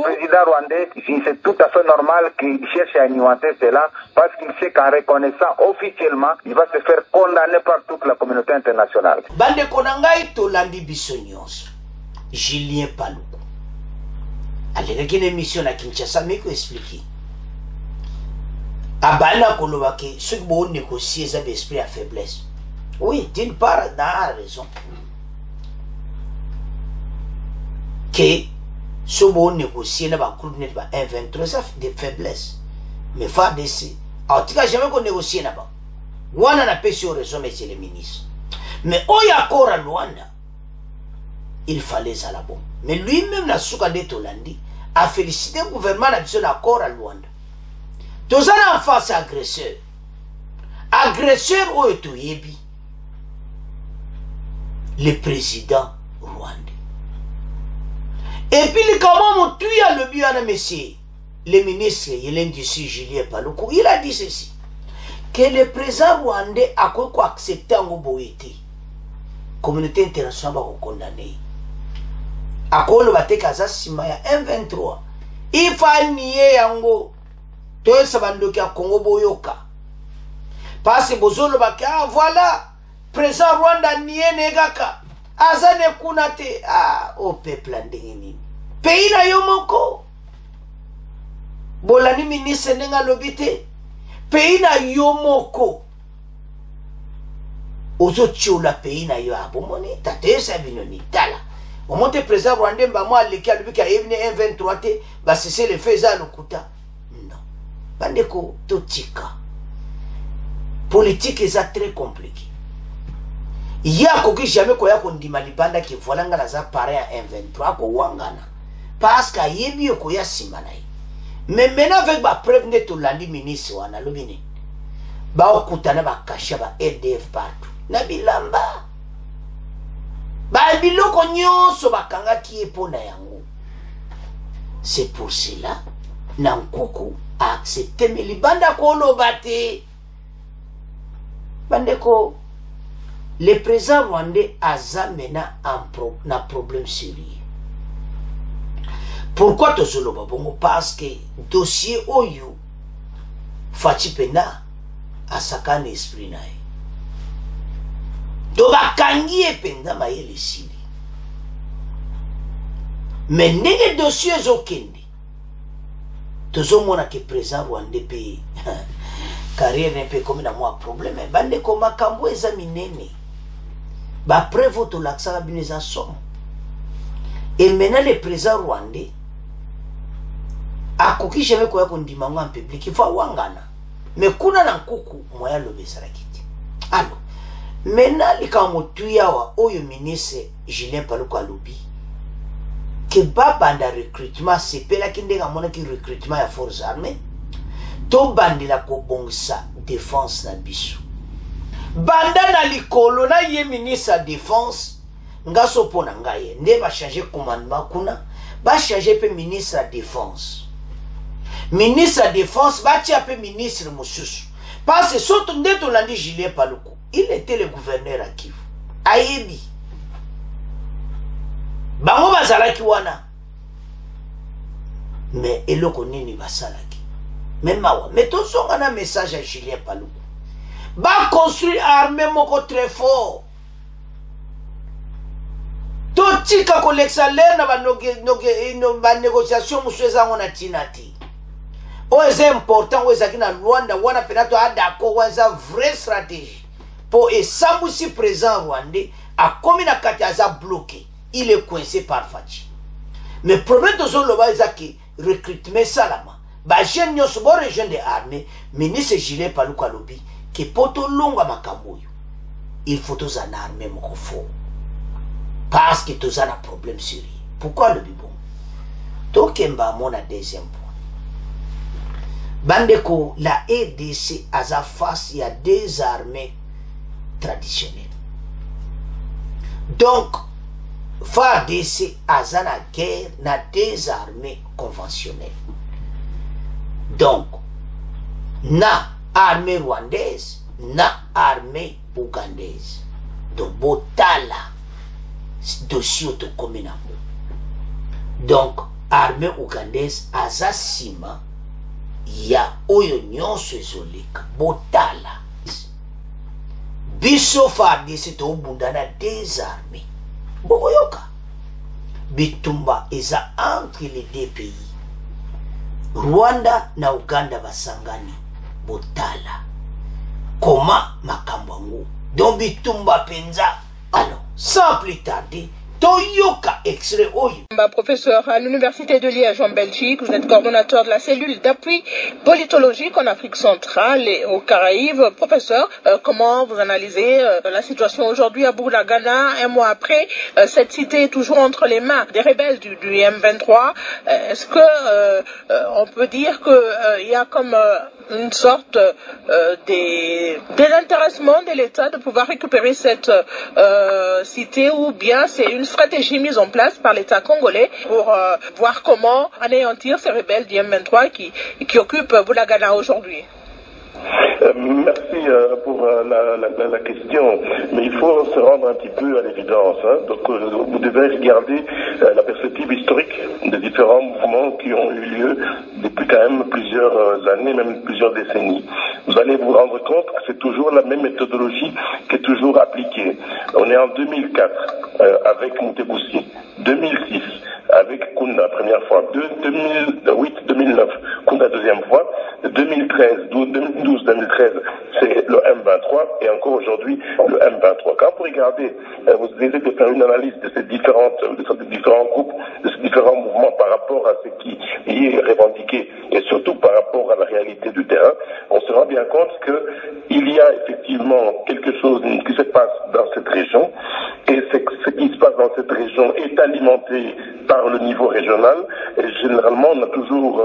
Speaker 5: président rwandais, c'est tout à fait normal qu'il cherche à nuancer cela, parce qu'il sait qu'en reconnaissant officiellement, il va se faire condamner par toute la communauté internationale.
Speaker 1: Bande konangai tolandi bisonyos. Julien Paluku. Allez, une émission à Kinshasa, mais qu'on explique. Abana Kolobake, ceux qui vont négocier ça d'esprit à faiblesse. Oui, d'une part, on a raison. Que ceux qui vont négocier n'a pas cru n'est pas inventer ça de faiblesse. Mais faire des en tout cas, jamais qu'on négocie là-bas. Rwanda n'a pas sur raison, monsieur le ministre. Mais Oyakor à Rwanda, il fallait ça là-bas. Mais lui-même, n'a souka de Tolandi, a félicité le gouvernement à besoin d'accord à Rwanda. Tous en face agresseur. Agresseur ou etuyebi. Le président rwandais. Et puis, comment on tue le but à monsieur, le ministre, il est ici, Julien Paluku, il a dit ceci. Que le président rwandais a quoi accepter en Goboïti. Communauté internationale va condamner. A quoi le bate kaza simaya M23. Il faut nier yango. Toi ça va ndoki a Congo boyoka. Parce que bozolo baka voilà. Président Rwanda nier negaka. Azane kunate au peuple ndengeni. Pays na yomoko. Bolani ministre nenga lobite. Pays na yomoko. Ozo chiola pays na yo abomoni tate sa binoni tala. Au monte président rwandais ba moi leki alubi ka yebine M23 te ba cesser le feu za lokuta. Non. Bandeko totika. Politique est très compliqué. Il y a koki jamais ko ya ko ndima libanda ki volanga na za pare à M23 ko wangana. Parce que yebi ko ya simanai. Mais maintenant avec ba preuve ne to landi ministre wana lobine. Ba okutana ba kasha ba EDF partout. Na bilamba. Ba biloko nyonso bakanga ki epona yango. C'est pour cela Nankuku a accepté mais libanda ko lobate. Bandeko le président rwandais a zamena un problème sérieux. Pourquoi to solo babongo? Parce que dossier oyo Fachi Pena a sakane esprit nae. Do bakangi ependa mayele sili. Mais nege dossier zokende. Tozo mona ke président rwandais pe carrière un peu comme na moi problème. Bande ko makambo eza minene. Ba preuve to l'accent bineza somme. Et maintenant le président rwandais a koki jamais ko ya kondimanga en public, il faut wangana. Mais kuna na nkuku moya lobesara kiti. Alors, maintenant li ka motuya wa oyo ministre Julien Paluku alobi que baba nda recrutement c'est pela kindenga mona ki recrutement ya forces armées tobandela kobongisa défense na biso banda na likolo na ye ministre ya défense ngaso mpo na ngai nde bachange commandement kuna bachange mpe ministre ya défense batia mpe ministre mosusu parce que soto nde tolandi Julien Paluku il était le gouverneur à Kivu ayebi bango bazalaki wana mais eloko nini basalaki mais mawa mais tozonga na message à Julien Paluku ba construire armée moko très fort totika koleksa lere na banégociation mosusu ezango na ntina te oyo eza important oyo ezalaki na Rwanda wana pena to adako wana eza vraie stratégie mpo esambwisi président rwandais akomi na kati aza bloqué il est coincé par Fachi mais problème tozoloba eza ke recrutement esalama bajeune nyonso borejoindre armée ministre Julien Paluku alobi ke po tolongwa makambo oyo il faut tozala na armée moko fort parce que tous a un problème sérieux. Pourquoi le bibon? Tokemba mona deuxième point. Bandeko, la RDC a sa face, il y a deux armées traditionnelles. Donc, FARDC a la guerre, na deux armées conventionnelles. Donc, na armée rwandaise, na armée ougandaise. Donc, Botala. Dossier autocommune. Donc, armée ougandaise, Azasima, ya oyo nyonso ezoleka, Botala. Biso FARDC to bundana des armées. Bokoyoka. Bitumba eza entre les deux pays. Rwanda na Uganda basangani, Botala. Koma makambango. Donc bitumba penza. Alors, sans plus tarder, Toyoka extrait Oyo.
Speaker 6: Professeur à l'Université de Liège en Belgique, vous êtes coordonnateur de la cellule d'appui politologique en Afrique centrale et aux Caraïbes. Professeur, comment vous analysez la situation aujourd'hui à Bunagana, un mois après? Cette cité est toujours entre les mains des rebelles du M23. Est-ce que on peut dire qu'il y a comme une sorte désintéressement de l'État de pouvoir récupérer cette cité, ou bien c'est une stratégie mise en place par l'État congolais pour voir comment anéantir ces rebelles du M23 qui occupent Bunagana aujourd'hui?
Speaker 7: Merci pour la question, mais il faut se rendre un petit peu à l'évidence. Donc vous devez regarder la perspective historique des différents mouvements qui ont eu lieu depuis quand même plusieurs années, même plusieurs décennies. Vous allez vous rendre compte que c'est toujours la même méthodologie qui est toujours appliquée. On est en 2004 avec Moutebousi, 2006 avec Kunda première fois, 2008-2009 Kunda deuxième fois, 2012-2013 c'est le M23 et encore aujourd'hui le M23. Quand vous regardez, vous essayez de faire une analyse de ces différents groupes, de ces différents mouvements par rapport à ce qui est revendiqué et surtout par rapport à la réalité du terrain, on se rend bien compte qu'il y a effectivement quelque chose qui se passe dans cette région, et ce qui se passe dans cette région est alimenté par le niveau régional, et généralement on a toujours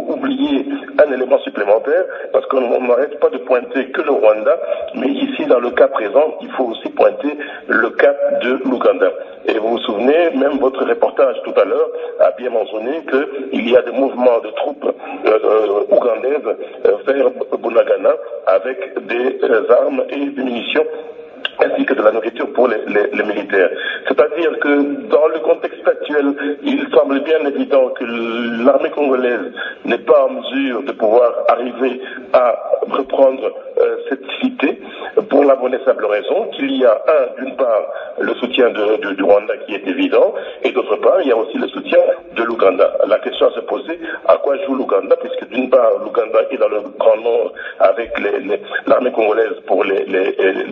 Speaker 7: oublié un élément supplémentaire, parce qu'on n'arrête pas de pointer que le Rwanda, mais ici dans le cas présent, il faut aussi pointer le cas de l'Ouganda. Et vous vous souvenez, même votre reportage tout à l'heure a bien mentionné qu'il y a des mouvements de troupes ougandaises vers Bunagana avec des armes et des munitions ainsi que de la nourriture pour les militaires. C'est-à-dire que dans le contexte actuel, il semble bien évident que l'armée congolaise n'est pas en mesure de pouvoir arriver à reprendre cette cité pour la bonne et simple raison qu'il y a d'une part le soutien du Rwanda qui est évident, et d'autre part il y a aussi le soutien de l'Ouganda. La question à se poser, à quoi joue l'Ouganda, puisque d'une part l'Ouganda est dans le grand nord avec l'armée congolaise pour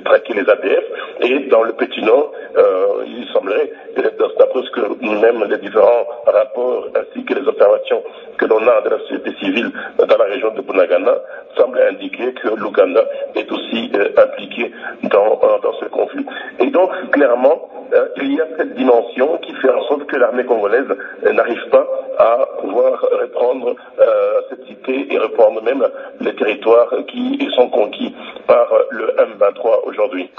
Speaker 7: traquer les ADF, et dans le petit nord, il semblerait, d'après parce que même les différents rapports ainsi que les observations que l'on a de la société civile dans la région de Bunagana semblent indiquer que l'Ouganda est aussi impliqué dans ce conflit. Et donc, clairement, il y a cette dimension qui fait en sorte que l'armée congolaise n'arrive pas à pouvoir reprendre cette cité et reprendre même les territoires qui sont conquis par le M23 aujourd'hui.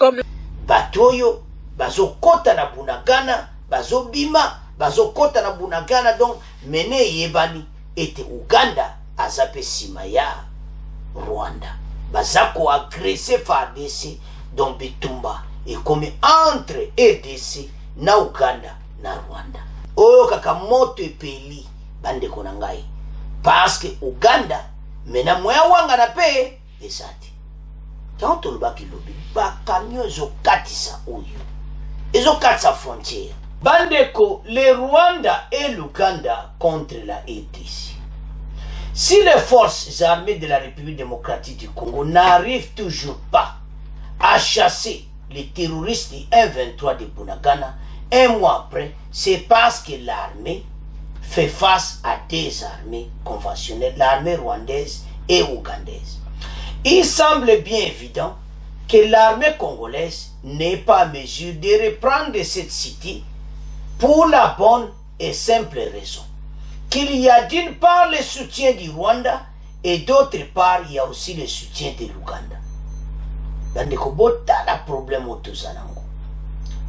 Speaker 1: Batoyo, bazo kota na Bunagana, bazo bima, bazo kota na Bunagana, donc mene yebani ete Uganda azape simaya Rwanda. Bazako agressé FARDC dans Bitumba et comme entre EDC na Uganda na Rwanda. Oyo kakamoto epeli bande konangai. Parce que Uganda mena moya wanga na pe esati. Quand on lobaki lobi bakamyo ezokatisa oyo. Ezokatisa frontière. Bandeko, le Rwanda et l'Ouganda contre la EDC. Si les forces armées de la République démocratique du Congo n'arrivent toujours pas à chasser les terroristes du M23 de Bunagana, un mois après, c'est parce que l'armée fait face à des armées conventionnelles, l'armée rwandaise et ougandaise. Il semble bien évident que l'armée congolaise n'est pas en mesure de reprendre cette cité pour la bonne et simple raison qu'il y a d'une part le soutien du Rwanda et d'autre part il y a aussi le soutien de l'Ouganda. Bandeko botala problème otozanango,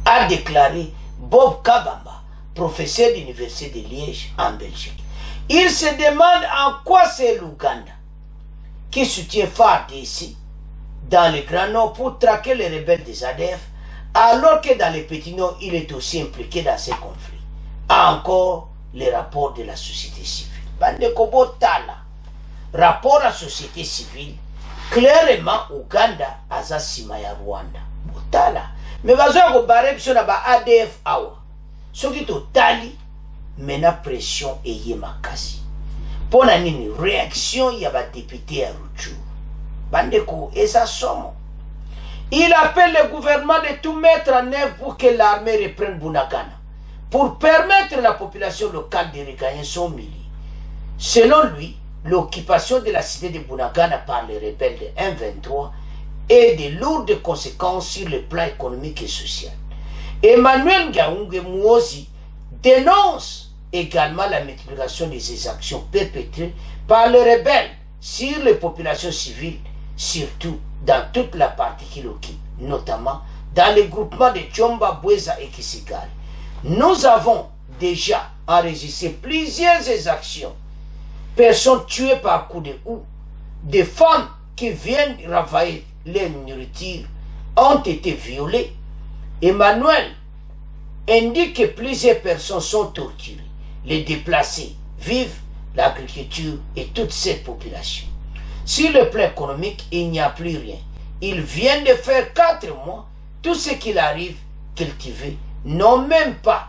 Speaker 1: a déclaré Bob Kabamba, professeur d'université de Liège en Belgique. Il se demande en quoi c'est l'Ouganda qui soutient FARDC dans le Grand Nord pour traquer les rebelles des ADF, alors que dans le Petit Nord, il est aussi impliqué dans ces conflits. Encore les rapports de la société civile. Bandeko botala, rapport à la société civile, clairement Ouganda azasima ya Rwanda. Botala. Mais bazoya ko bare biso na ba ADF awa. Soki totali mena pression eye makasi. Pona nini réaction ya ba député ya Rutshuru. Bandeko eza somo. Il appelle le gouvernement de tout mettre en œuvre pour que l'armée reprenne Bunagana, pour permettre à la population locale de regagner son milieu. Selon lui, l'occupation de la cité de Bunagana par les rebelles de M23 a de lourdes conséquences sur le plan économique et social. Emmanuel Ngaounge Muozi dénonce également la multiplication de ces actions perpétrées par les rebelles sur les populations civiles, surtout dans toute la partie qu'il occupe, notamment dans les groupements de Tchomba, Bweza et Kisigari. Nous avons déjà enregistré plusieurs actions. Personnes tuées par coups de houx, des femmes qui viennent ravailler les nourritures ont été violées. Emmanuel indique que plusieurs personnes sont torturées. Les déplacés vivent l'agriculture et toute cette population. Sur le plan économique, il n'y a plus rien. Ils viennent de faire 4 mois. Tout ce qu'il arrive cultiver n'ont même pas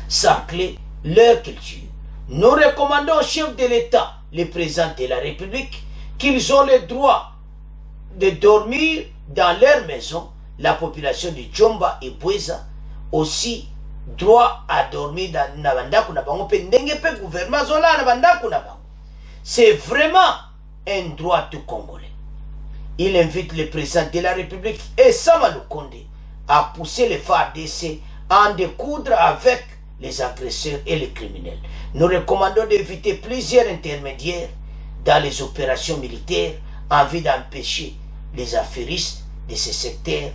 Speaker 1: saclé leur culture. Nous recommandons au chef de l'État, le président de la République, qu'ils ont le droit de dormir dans leur maison. La population de Tchomba et Bweza aussi droit à dormir dans Nabandaku Nabango. C'est vraiment un droit tout congolais. Il invite le président de la République et Sama Lukonde à pousser les FARDC à en découdre avec les agresseurs et les criminels. Nous recommandons d'éviter plusieurs intermédiaires dans les opérations militaires en vue d'empêcher les affairistes de ces secteurs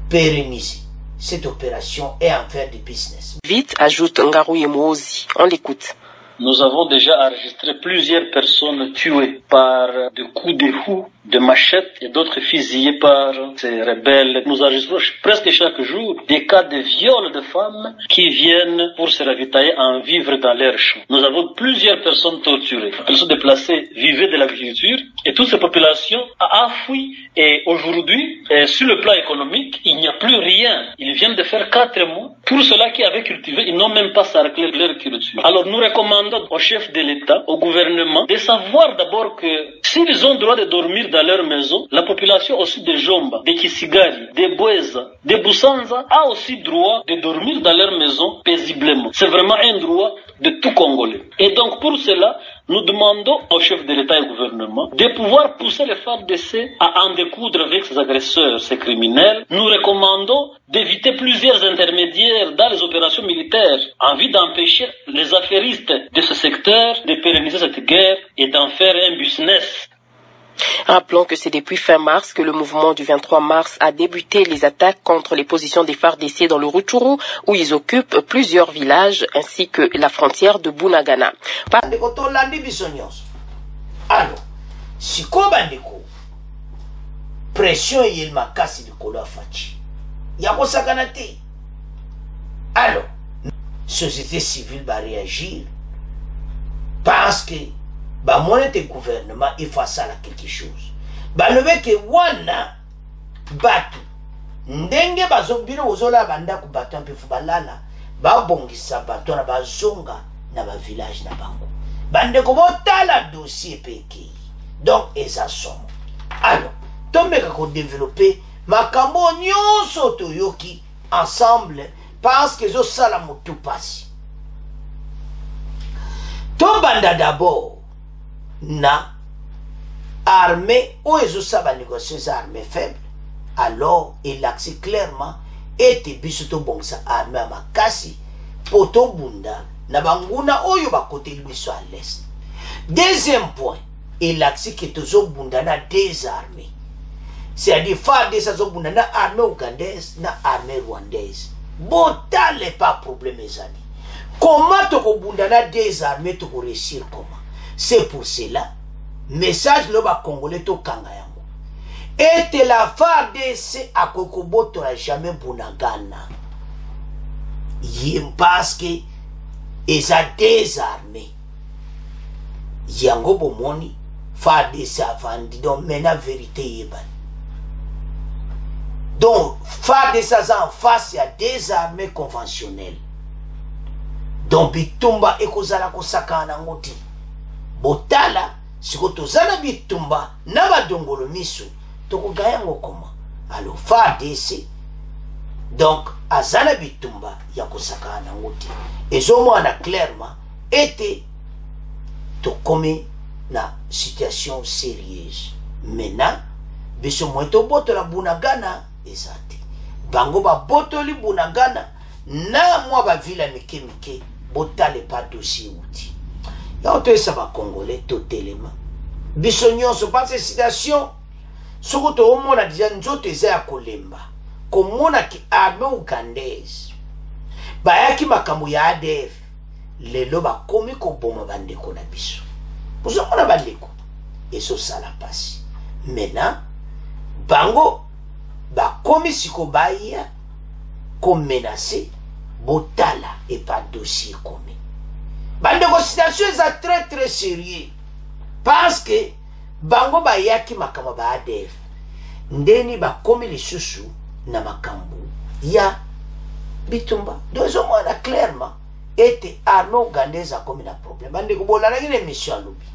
Speaker 1: pérenniser cette opération et en faire du business.
Speaker 2: Vite, ajoute Ngarouye Muozi. On l'écoute.
Speaker 8: Nous avons déjà enregistré plusieurs personnes tuées par des coups de houx, de machettes et d'autres fusillées par ces rebelles. Nous enregistrons presque chaque jour des cas de viol de femmes qui viennent pour se ravitailler en vivre dans leurs champs. Nous avons plusieurs personnes torturées. Les personnes déplacées vivaient de l'agriculture et toute cette population a fui. Et aujourd'hui, sur le plan économique, il n'y a plus rien. Ils viennent de faire 4 mois. Pour ceux-là qui avaient cultivé, ils n'ont même pas sarclé leur culture. Alors nous recommandons demandons au chef de l'État, au gouvernement, de savoir d'abord que s'ils ont droit de dormir dans leur maison, la population aussi de Jomba, de Kisigari, de Boueza, de Boussanza a aussi droit de dormir dans leur maison paisiblement. C'est vraiment un droit de tout Congolais. Et donc pour cela, nous demandons au chef de l'État et au gouvernement de pouvoir pousser les FARDC à en découdre avec ces agresseurs, ces criminels. Nous recommandons d'éviter plusieurs intermédiaires dans les opérations militaires en vue d'empêcher les affairistes de ce secteur de pérenniser cette guerre et d'en faire un business.
Speaker 2: Rappelons que c'est depuis fin mars que le mouvement du 23 mars a débuté les attaques contre les positions des FARDC dans le Rutshuru, où ils occupent plusieurs villages ainsi que la frontière de Bunagana.
Speaker 1: Alors, si Kobandeko, pression et makasi de Kolo Fachi, Yako Sakanate. Alors, société civile va réagir parce que ba monete gouvernement il faut ça quelque chose ba levé que wana batu ndenge bazobiro ozola banda ku batu mpe fubalala ba bongisa batu na bazonga na ba village na bango bande ko botala dossier peki donc eza somo alors tomeka ko développer makambo nyonso toyoki ensemble parce que zo sala mutu pasi to banda d'abord na armée ou ils ont négocié armée faible alors il accès clairement était bisoto bon sa armée à makasi poto bunda na banguna oyo ba côté biso à l'est. Deuxième point, il accès que tozo bunda na désarmé, c'est-à-dire faire des sazo bunda na armée ougandaise na armée rwandaise botale pas problème mes amis. Comment to bunda na désarmé to réussir comment? C'est pour cela, message le bas congolais to kangayango. Et la FARDC à Kokoboto n'a jamais Bunagana. Parce que ils ont désarmé. Yango bomoni FARDC a vendu donc maintenant vérité yeban. Donc FARDC en face il y a des armées conventionnelles. Donc bitumba ekozala kosakana ngoti. Botala siko tozana bitumba na badongolo miso toko gayango koma alors FARDC donc azana bitumba ya kosakana ngoti ezomwana clairement était to komi na situation sérieuse maintenant biso moto botola Bunagana ezati bango ba botoli Bunagana na mwa ba vila mike botale pas dossier outil. Quand tu es Congolais, totalement. Bisognon se passe cette situation. Ce que tu as dit, tu as Kolemba. Comme on a qui armée ougandaise. Bayaki makambu ya ADF. Les loba komi ko boma bandeko na biso. Vous avez un bandeko. Et ça la passe. Maintenant, bango, ba komi siko baya, comme menacé, botala et pas dossier commis. Bande considération est très très sérieux parce que bango ba yaki makama ba ADF ndeni ba komi lisusu na makambu ya bitumba dozo mona clairement était armée ougandaise a comme na problème bande ko bolana ngine mission lobi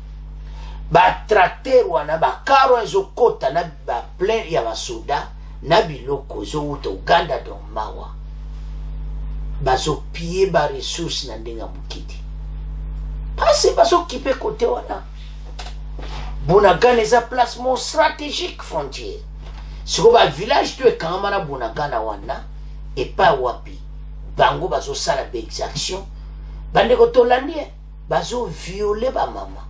Speaker 1: ba tracteur wana ba karo ezo kota na ba plein ya ba soda na biloko zo uta Uganda don mawa bazo piller ba ressources na ndenga mukiti. Parce que s'occuper côté wana Bunagana est un placement stratégique frontière. Si vous avez un village tu es quand même à Bunagana wana et pas wapi bango bazo sala be exaction bande ko tolandi bazo violer ba mama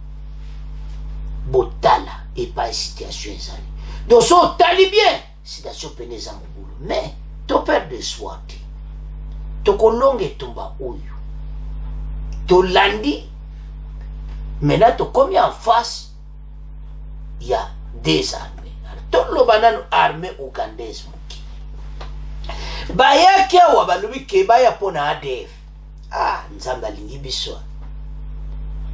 Speaker 1: botala et pas situation ezali donc so tali bien situation peneza mobulu mais to perdre de soi to kolonge tumba oyo to landi. Maintenant, tu comme en face, il y a des armées. Tout le banane armée ougandaise. Baya kia wabalubi kebaya pona ADF. Ah, nzamba lingi biswa.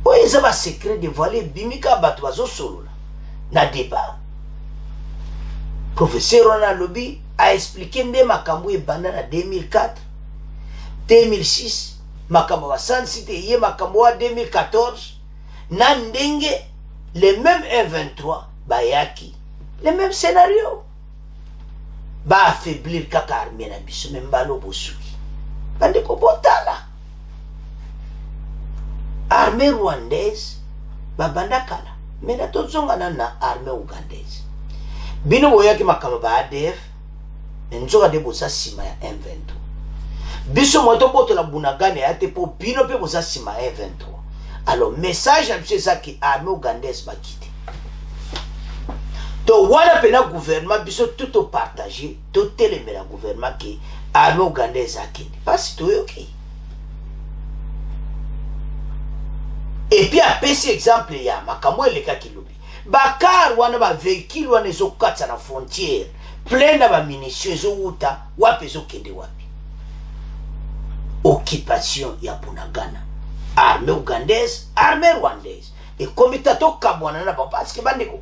Speaker 1: Oye zaba secret de voler bimika batu bazo solo na débat. Professeur Rona Lobi a expliqué nde makambu e bandana 2004, 2006, makambo wa Sun City ye makambo wa 2014 na ndenge les mêmes M23 bayaki les mêmes scénarios ba affaiblir kaka armée na biso même balo bosuki bande ko botala armée rwandaise ba bandakala mena tozongana na armée ougandaise bino boyaki makambo ba ADF nzoka de bosa sima ya M23 biso moto botola Bunagana ya te po bino pe bosa sima ya M23. Alors message à biso ça qui armée ougandaise ba quitter to wana pena gouvernement biso tout au partager tout telemela gouvernement qui armée ougandaise a quitter parce que ok. Et puis à petit exemple ya makambo eleka kilobi bakar wana ba véhicule wana zo katsa na frontière plein na ba munitions zo uta wapi zo kende wapi occupation ya Bunagana armée ougandaise armée rwandaise et comité to kabwana na ba parce que bandeko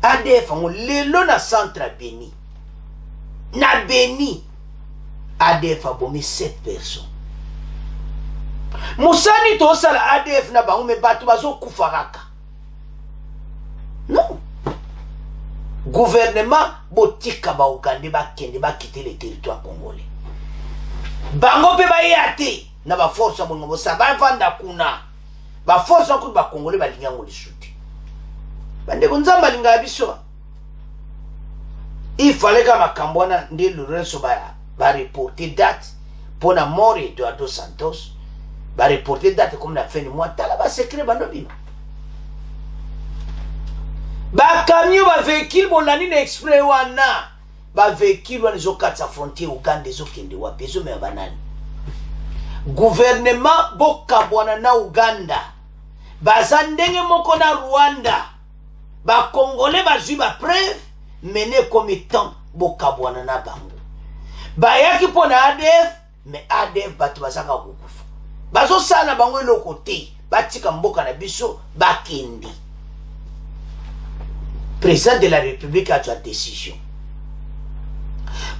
Speaker 1: ADF on lelo na centre Beni na Beni ADF a bombé 7 personnes musani to sala ADF na bango me batu bazo kufaraka non gouvernement botika ba Ouganda ba kende ba quitter le territoire congolais bango pe ba yate na ba force bongo bo saba vanda kuna ba force ko ba congolais ba linyango lisuti bande kunzamba linga biso il fallait que makambo na ndi Lorenzo ba reporter date pour la mort de Eduardo Santos ba reporter date comme la fin du mois tala ba secret bando bino ba camion ba véhicule bolani na exprès wana ba véhicule wana zo katsa frontière Uganda zo kende wa bezo me banani gouvernement bokabwana na Uganda bazandenge moko na Rwanda ba congolais bazui ba preuve mené comme étant bokabwana na bango ba yaki pona ADF mais ADF batu bazaka kukufa bazo sana bango eloko te batika mboka na biso bakendi président de la République a sa décision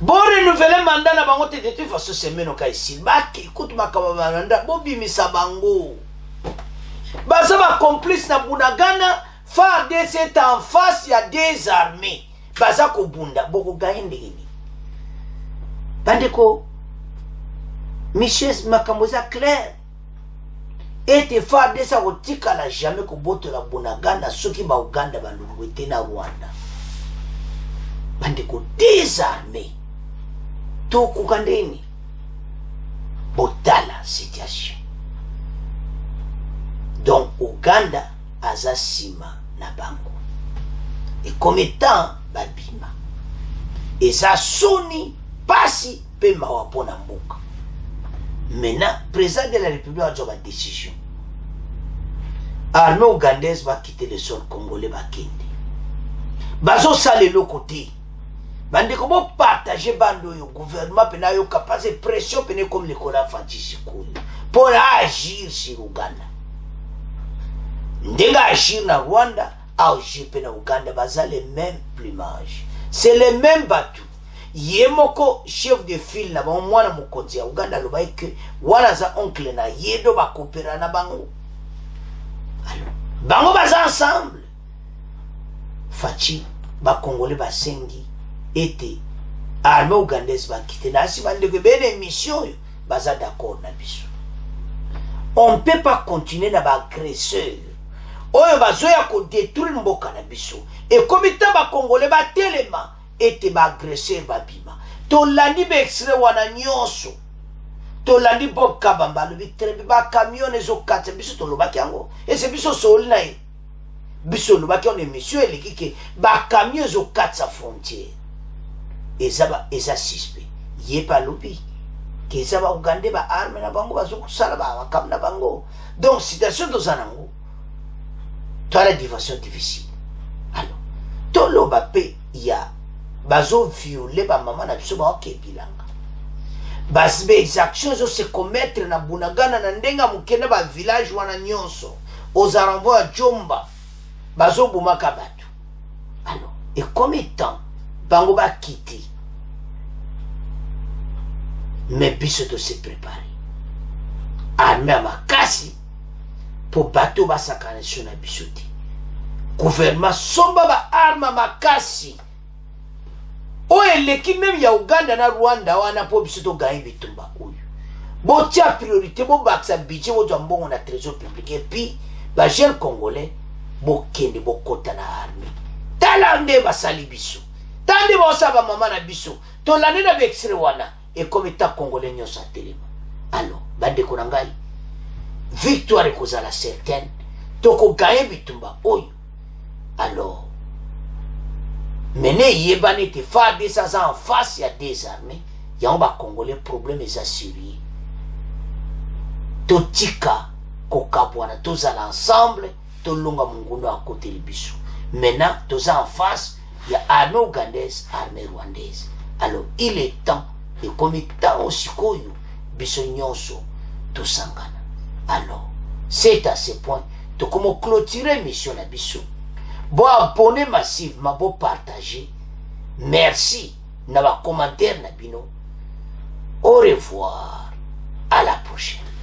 Speaker 1: bon renouveler mandat na bango te de toute façon semaine ka ici baki écoute makaba mandat bobi misabango baza ba complice na Bunagana FARDC est en face ya des armées baza ko bunda boko gainde ni bandeko monsieur makamboza clair et FARDC a otika la jamais ko botola Bunagana soki ba Uganda balungwete na Rwanda bandeko des armées to kukandeni botala situation donc Uganda azasima na bango et comme étant babima et ça soni pasi pe mawapona mboka maintenant président de la République a pris une décision armée ougandaise va quitter le sol congolais va kende bazo sale le côté bande comment partager bando yo gouvernement pena yo capable pression pena comme les cola fatisi pour agir sur Uganda ndenga agir na Rwanda agir pena Uganda baza les mêmes plumages c'est les mêmes bateaux yemoko chef de file na ba mwana mokonzi ya Uganda lo baike wana za oncle na yedo ba coopérer na bango alors bango baza ensemble fachi ba congolais ba sengi était armée ougandaise ba quitter na si bande que ben mission baza d'accord na biso on peut pas continuer na ba agresseur oyo bazoya ko détruire mboka na biso et comme ta ba congolais ba telema était ba agresseur ba bima to landi be extrait wana nyonso to landi Bob Kabamba le bitrebe ba camion ezo katse biso to lobaki yango et c'est biso sol na biso lobaki on émission eliki ke ba camion ezo katsa frontière eza suspect yepa lobi ke eza ba Uganda ba arme na bango bazo kusala ba kam na bango donc situation de zanango to la division difficile alors to loba pe ya bazo violer ba mama na biso ba okebilanga bas be exactions zo se commettre na Bunagana na ndenga mukene ba village wana nyonso ozarambo ya Jomba bazo bumaka batu alors et comme étant bango ba quitter mais biso to se préparer armée à makasi pour bateau basakana sur na bisoti gouvernement somba ba arme makasi o eleki même ya Uganda na Rwanda wana po bisoto gagne bitumba oyo botia priorité bo baksa budget bo jambongo na trésor public et puis ba jeune congolais bo kende bo kota na armée talande basali biso tande ba osaba mama na biso to la nena be extrait wana et comme état congolais nyosa telema alors bande konangai victoire kozala certaine toko gagne bitumba oyo alors mené yebane te faire des ans en face ya des armées ya on ba congolais problème est assuré totika kokabwana tozala ensemble tolonga munguno à côté de biso maintenant toza en face ya armée ougandaise armée rwandaise alors il est temps et comme temps aussi koyo biso nyonso tosangana alors c'est à ce point to comment clôturer mission na biso bon abonner massivement bon partager merci na ba commentaire na bino au revoir à la prochaine.